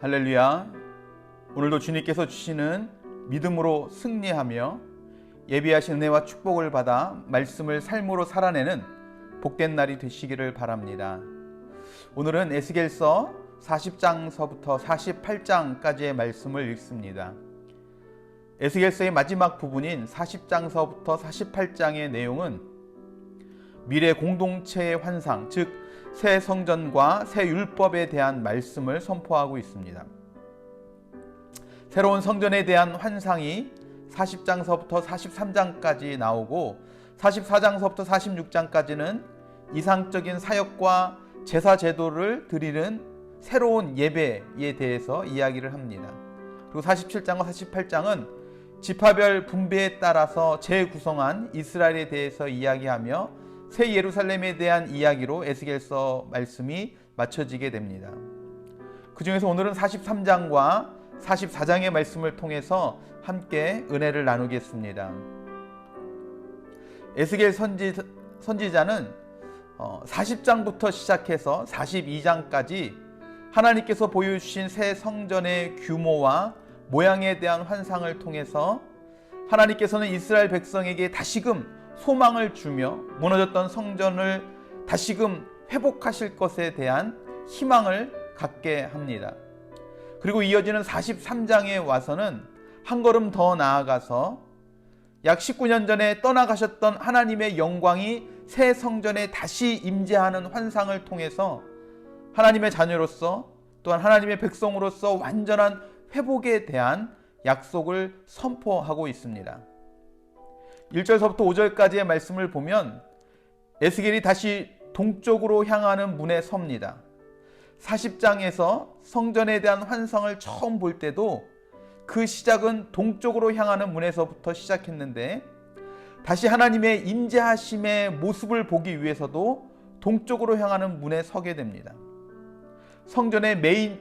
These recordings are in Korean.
할렐루야. 오늘도 주님께서 주시는 믿음으로 승리하며 예비하신 은혜와 축복을 받아 말씀을 삶으로 살아내는 복된 날이 되시기를 바랍니다. 오늘은 에스겔서 40장서부터 48장까지의 말씀을 읽습니다. 에스겔서의 마지막 부분인 40장서부터 48장의 내용은 미래 공동체의 환상, 즉 새 성전과 새 율법에 대한 말씀을 선포하고 있습니다. 새로운 성전에 대한 환상이 40장서부터 43장까지 나오고 44장서부터 46장까지는 이상적인 사역과 제사 제도를 드리는 새로운 예배에 대해서 이야기를 합니다. 그리고 47장과 48장은 지파별 분배에 따라서 재구성한 이스라엘에 대해서 이야기하며 새 예루살렘에 대한 이야기로 에스겔서 말씀이 맞춰지게 됩니다. 그 중에서 오늘은 43장과 44장의 말씀을 통해서 함께 은혜를 나누겠습니다. 에스겔 선지자는 40장부터 시작해서 42장까지 하나님께서 보여주신 새 성전의 규모와 모양에 대한 환상을 통해서 하나님께서는 이스라엘 백성에게 다시금 소망을 주며 무너졌던 성전을 다시금 회복하실 것에 대한 희망을 갖게 합니다. 그리고 이어지는 43장에 와서는 한 걸음 더 나아가서 약 19년 전에 떠나가셨던 하나님의 영광이 새 성전에 다시 임재하는 환상을 통해서 하나님의 자녀로서 또한 하나님의 백성으로서 완전한 회복에 대한 약속을 선포하고 있습니다. 1절서부터 5절까지의 말씀을 보면 에스겔이 다시 동쪽으로 향하는 문에 섭니다. 40장에서 성전에 대한 환상을 처음 볼 때도 그 시작은 동쪽으로 향하는 문에서부터 시작했는데 다시 하나님의 임재하심의 모습을 보기 위해서도 동쪽으로 향하는 문에 서게 됩니다. 성전의 메인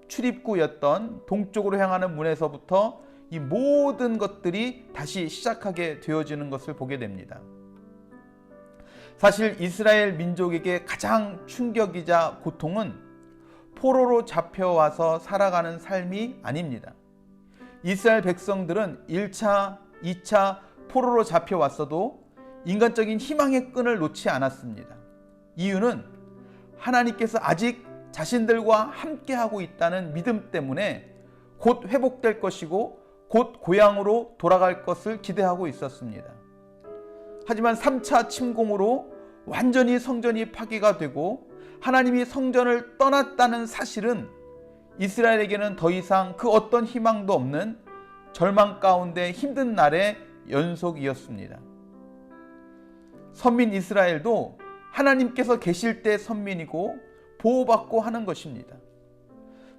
출입구였던 동쪽으로 향하는 문에서부터 이 모든 것들이 다시 시작하게 되어지는 것을 보게 됩니다. 사실 이스라엘 민족에게 가장 충격이자 고통은 포로로 잡혀와서 살아가는 삶이 아닙니다. 이스라엘 백성들은 1차, 2차 포로로 잡혀왔어도 인간적인 희망의 끈을 놓지 않았습니다. 이유는 하나님께서 아직 자신들과 함께하고 있다는 믿음 때문에 곧 회복될 것이고 곧 고향으로 돌아갈 것을 기대하고 있었습니다. 하지만 3차 침공으로 완전히 성전이 파괴가 되고 하나님이 성전을 떠났다는 사실은 이스라엘에게는 더 이상 그 어떤 희망도 없는 절망 가운데 힘든 날의 연속이었습니다. 선민 이스라엘도 하나님께서 계실 때 선민이고 보호받고 하는 것입니다.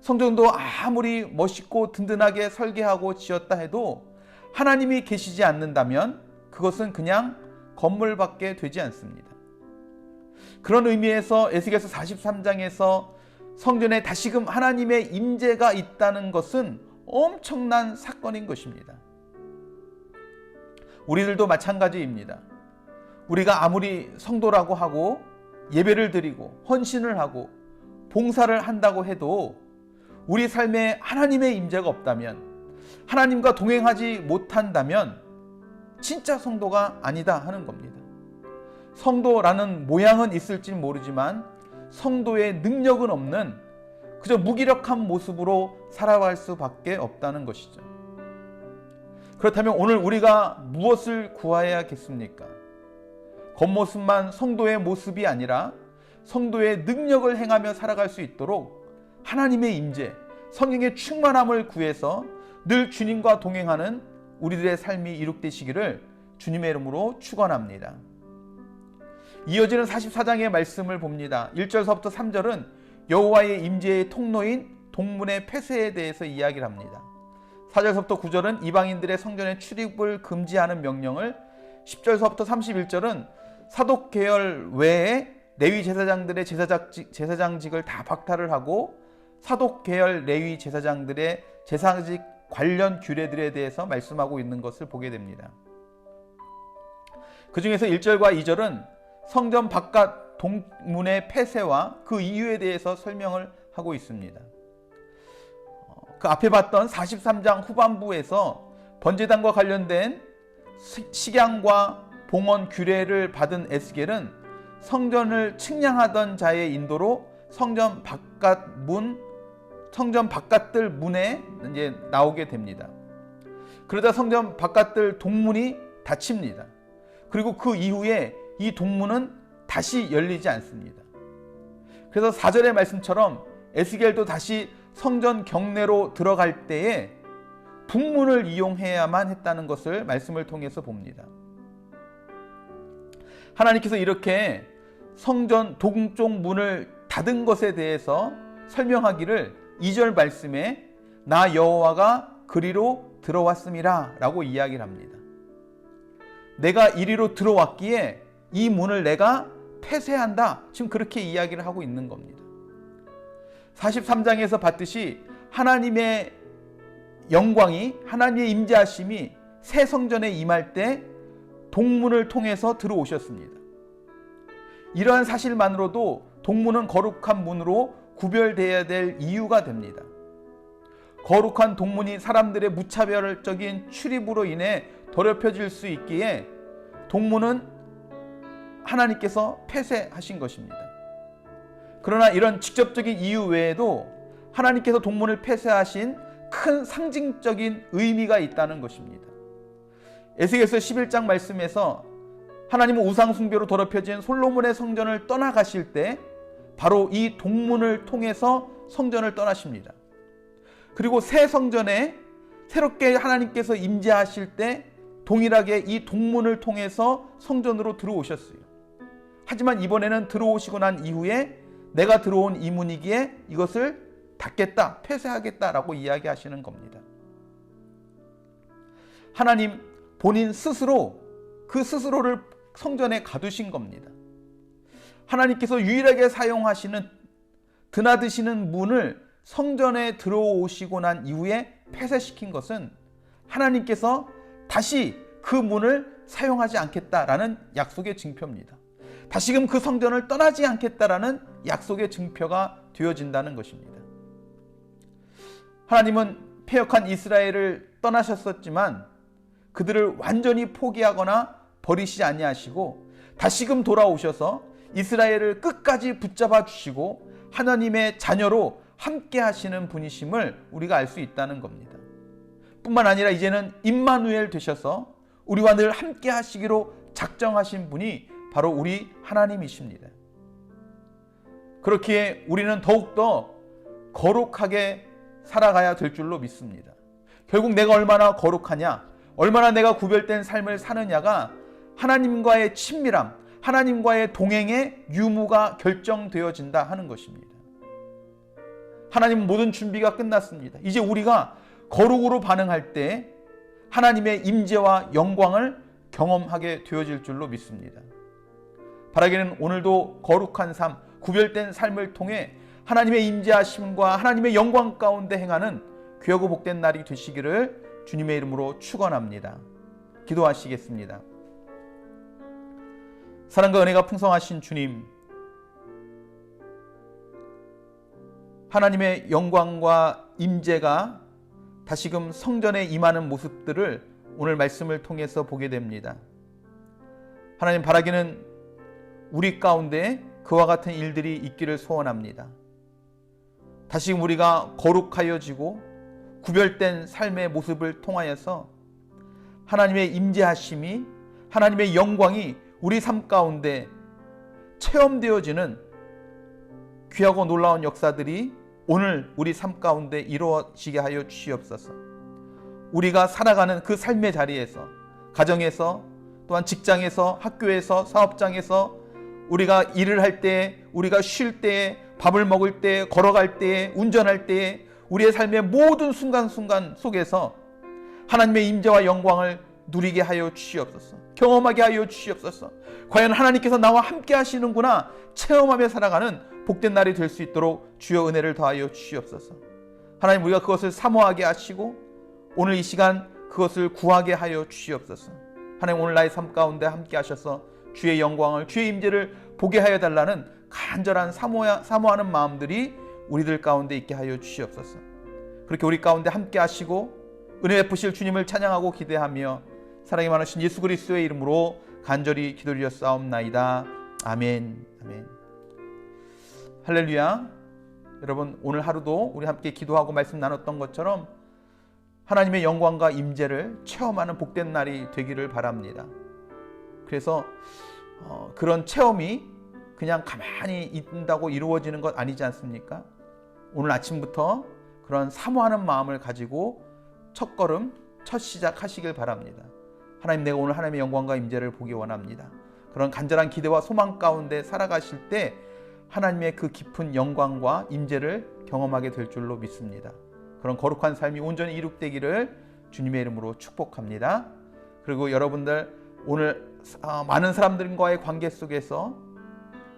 성전도 아무리 멋있고 든든하게 설계하고 지었다 해도 하나님이 계시지 않는다면 그것은 그냥 건물밖에 되지 않습니다. 그런 의미에서 에스겔서 43장에서 성전에 다시금 하나님의 임재가 있다는 것은 엄청난 사건인 것입니다. 우리들도 마찬가지입니다. 우리가 아무리 성도라고 하고 예배를 드리고 헌신을 하고 봉사를 한다고 해도 우리 삶에 하나님의 임재가 없다면, 하나님과 동행하지 못한다면 진짜 성도가 아니다 하는 겁니다. 성도라는 모양은 있을지 모르지만 성도의 능력은 없는 그저 무기력한 모습으로 살아갈 수밖에 없다는 것이죠. 그렇다면 오늘 우리가 무엇을 구해야겠습니까? 겉모습만 성도의 모습이 아니라 성도의 능력을 행하며 살아갈 수 있도록 하나님의 임재, 성령의 충만함을 구해서 늘 주님과 동행하는 우리들의 삶이 이룩되시기를 주님의 이름으로 축원합니다. 이어지는 44장의 말씀을 봅니다. 1절서부터 3절은 여호와의 임재의 통로인 동문의 폐쇄에 대해서 이야기를 합니다. 4절서부터 9절은 이방인들의 성전에 출입을 금지하는 명령을, 10절서부터 31절은 사독 계열 외에 레위 제사장들의 제사장직을 다 박탈을 하고 사독 계열 레위 제사장들의 제사직 관련 규례들에 대해서 말씀하고 있는 것을 보게 됩니다. 그 중에서 1절과 2절은 성전 바깥 동문의 폐쇄와 그 이유에 대해서 설명을 하고 있습니다. 그 앞에 봤던 43장 후반부에서 번제단과 관련된 식양과 봉헌 규례를 받은 에스겔은 성전을 측량하던 자의 인도로 성전 바깥들 문에 이제 나오게 됩니다. 그러다 성전 바깥들 동문이 닫힙니다. 그리고 그 이후에 이 동문은 다시 열리지 않습니다. 그래서 4절의 말씀처럼 에스겔도 다시 성전 경내로 들어갈 때에 북문을 이용해야만 했다는 것을 말씀을 통해서 봅니다. 하나님께서 이렇게 성전 동쪽 문을 닫은 것에 대해서 설명하기를 2절 말씀에 나 여호와가 그리로 들어왔음이라 라고 이야기를 합니다. 내가 이리로 들어왔기에 이 문을 내가 폐쇄한다. 지금 그렇게 이야기를 하고 있는 겁니다. 43장에서 봤듯이 하나님의 영광이, 하나님의 임재하심이 새 성전에 임할 때 동문을 통해서 들어오셨습니다. 이러한 사실만으로도 동문은 거룩한 문으로 구별되어야 될 이유가 됩니다. 거룩한 동문이 사람들의 무차별적인 출입으로 인해 더럽혀질 수 있기에 동문은 하나님께서 폐쇄하신 것입니다. 그러나 이런 직접적인 이유 외에도 하나님께서 동문을 폐쇄하신 큰 상징적인 의미가 있다는 것입니다. 에스겔서 11장 말씀에서 하나님은 우상 숭배로 더럽혀진 솔로몬의 성전을 떠나가실 때 바로 이 동문을 통해서 성전을 떠나십니다. 그리고 새 성전에 새롭게 하나님께서 임재하실 때 동일하게 이 동문을 통해서 성전으로 들어오셨어요. 하지만 이번에는 들어오시고 난 이후에 내가 들어온 이 문이기에 이것을 닫겠다, 폐쇄하겠다라고 이야기하시는 겁니다. 하나님 본인 스스로 그 스스로를 성전에 가두신 겁니다. 하나님께서 유일하게 사용하시는 드나드시는 문을 성전에 들어오시고 난 이후에 폐쇄시킨 것은 하나님께서 다시 그 문을 사용하지 않겠다라는 약속의 증표입니다. 다시금 그 성전을 떠나지 않겠다라는 약속의 증표가 되어진다는 것입니다. 하나님은 패역한 이스라엘을 떠나셨었지만 그들을 완전히 포기하거나 버리시지 아니하시고 다시금 돌아오셔서 이스라엘을 끝까지 붙잡아 주시고 하나님의 자녀로 함께 하시는 분이심을 우리가 알 수 있다는 겁니다. 뿐만 아니라 이제는 임마누엘 되셔서 우리와 늘 함께 하시기로 작정하신 분이 바로 우리 하나님이십니다. 그렇기에 우리는 더욱더 거룩하게 살아가야 될 줄로 믿습니다. 결국 내가 얼마나 거룩하냐, 얼마나 내가 구별된 삶을 사느냐가 하나님과의 친밀함, 하나님과의 동행의 유무가 결정되어진다 하는 것입니다. 하나님은 모든 준비가 끝났습니다. 이제 우리가 거룩으로 반응할 때 하나님의 임재와 영광을 경험하게 되어질 줄로 믿습니다. 바라기는 오늘도 거룩한 삶, 구별된 삶을 통해 하나님의 임재하심과 하나님의 영광 가운데 행하는 귀하고 복된 날이 되시기를 주님의 이름으로 축원합니다. 기도하시겠습니다. 사랑과 은혜가 풍성하신 주님, 하나님의 영광과 임재가 다시금 성전에 임하는 모습들을 오늘 말씀을 통해서 보게 됩니다. 하나님, 바라기는 우리 가운데 그와 같은 일들이 있기를 소원합니다. 다시금 우리가 거룩하여지고 구별된 삶의 모습을 통하여서 하나님의 임재하심이, 하나님의 영광이 우리 삶 가운데 체험되어지는 귀하고 놀라운 역사들이 오늘 우리 삶 가운데 이루어지게 하여 주시옵소서. 우리가 살아가는 그 삶의 자리에서, 가정에서, 또한 직장에서, 학교에서, 사업장에서, 우리가 일을 할 때, 우리가 쉴 때, 밥을 먹을 때, 걸어갈 때, 운전할 때, 우리의 삶의 모든 순간순간 속에서 하나님의 임재와 영광을 누리게 하여 주시옵소서. 경험하게 하여 주시옵소서. 과연 하나님께서 나와 함께 하시는구나 체험하며 살아가는 복된 날이 될 수 있도록 주여 은혜를 더하여 주시옵소서. 하나님, 우리가 그것을 사모하게 하시고 오늘 이 시간 그것을 구하게 하여 주시옵소서. 하나님, 오늘 나의 삶 가운데 함께 하셔서 주의 영광을, 주의 임재를 보게 하여 달라는 간절한 사모하는 마음들이 우리들 가운데 있게 하여 주시옵소서. 그렇게 우리 가운데 함께 하시고 은혜 베푸실 주님을 찬양하고 기대하며 사랑이 많으신 예수 그리스도의 이름으로 간절히 기도드렸사옵나이다. 아멘. 아멘. 할렐루야. 여러분, 오늘 하루도 우리 함께 기도하고 말씀 나눴던 것처럼 하나님의 영광과 임재를 체험하는 복된 날이 되기를 바랍니다. 그래서 그런 체험이 그냥 가만히 있다고 이루어지는 것 아니지 않습니까? 오늘 아침부터 그런 사모하는 마음을 가지고 첫 걸음, 첫 시작 하시길 바랍니다. 하나님, 내가 오늘 하나님의 영광과 임재를 보기 원합니다. 그런 간절한 기대와 소망 가운데 살아가실 때 하나님의 그 깊은 영광과 임재를 경험하게 될 줄로 믿습니다. 그런 거룩한 삶이 온전히 이룩되기를 주님의 이름으로 축복합니다. 그리고 여러분들 오늘 많은 사람들과의 관계 속에서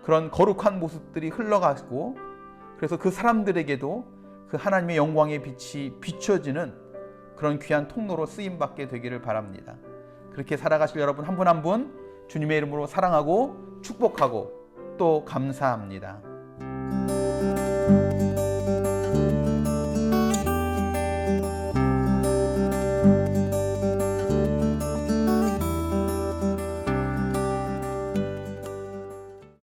그런 거룩한 모습들이 흘러가고 그래서 그 사람들에게도 그 하나님의 영광의 빛이 비춰지는 그런 귀한 통로로 쓰임받게 되기를 바랍니다. 그렇게 살아가실 여러분 한 분 한 분 주님의 이름으로 사랑하고 축복하고 또 감사합니다.